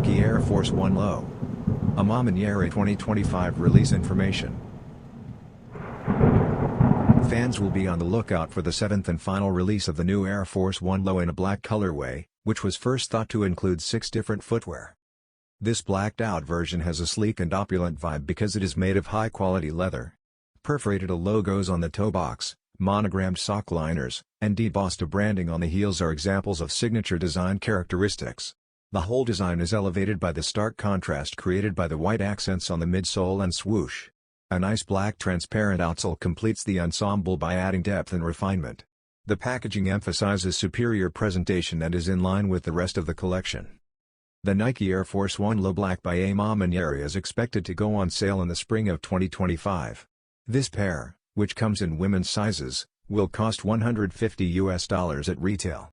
Nike Air Force 1 Low. Maniére 2025 release information. Fans will be on the lookout for the 7th and final release of the new Air Force 1 Low in a black colorway, which was first thought to include 6 different footwear. This blacked-out version has a sleek and opulent vibe because it is made of high-quality leather. Perforated logos on the toe box, monogrammed sock liners, and embossed branding on the heels are examples of signature design characteristics. The whole design is elevated by the stark contrast created by the white accents on the midsole and swoosh. A nice black transparent outsole completes the ensemble by adding depth and refinement. The packaging emphasizes superior presentation and is in line with the rest of the collection. The Nike Air Force 1 Low Black by Maniére is expected to go on sale in the spring of 2025. This pair, which comes in women's sizes, will cost $150 at retail.